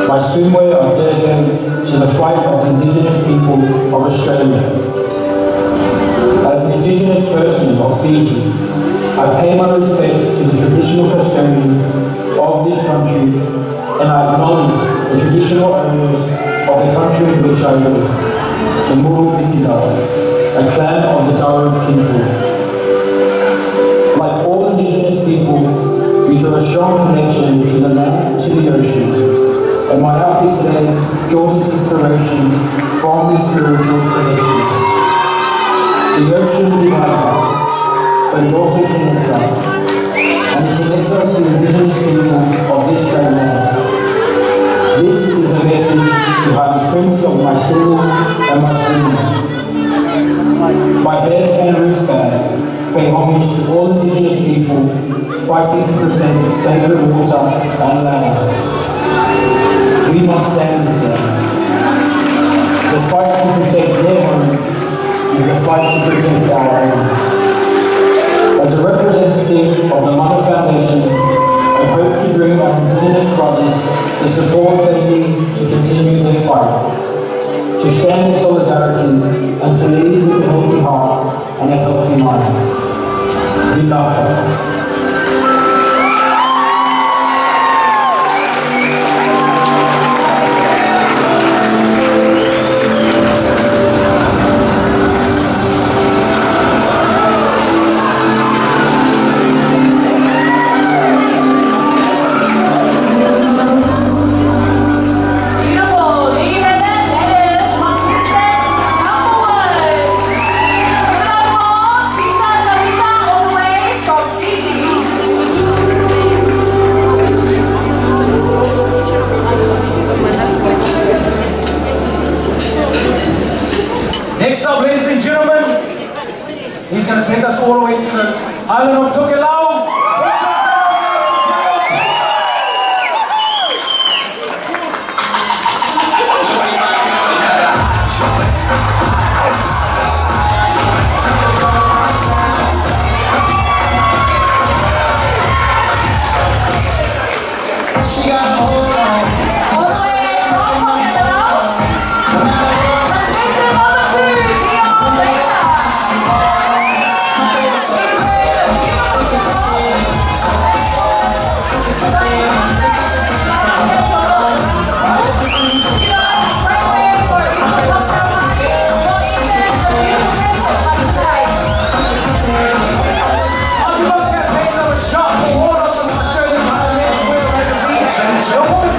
my swimwear are dedicated to the fight of Indigenous people of Australia. As an Indigenous person of Fiji, I pay my respects to the traditional custodian of this country, and I acknowledge the traditional owners of the country in which I live, the Muru Pitidal, a clan of the Darug people. Like all Indigenous people, we draw a strong connection to the land, to the ocean, and my outfit today draws its inspiration from this spiritual connection. The ocean divides us, but it also connects us, and it connects us to the Indigenous people of this great land. This is a message behind the prints of my sword and my swimwear. My bed and wristbands pay homage to all Indigenous people fighting to protect sacred water and land. We must stand with them. The fight to protect their home is a fight to protect our own. As a representative of the Mana Foundation, I hope to bring our Indigenous brothers the support they need to continue their fight, to stand in solidarity and to lead with a healthy heart and a healthy mind. Vinaka. Next up, ladies and gentlemen, he's going to take us all the way to the island of Tokelau. No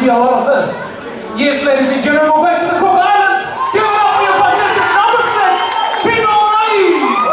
see a lot of this. Yes, ladies and gentlemen, we're going to the Cook Islands. Give it up for your contestant number 6, Tino Rai.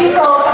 Tito.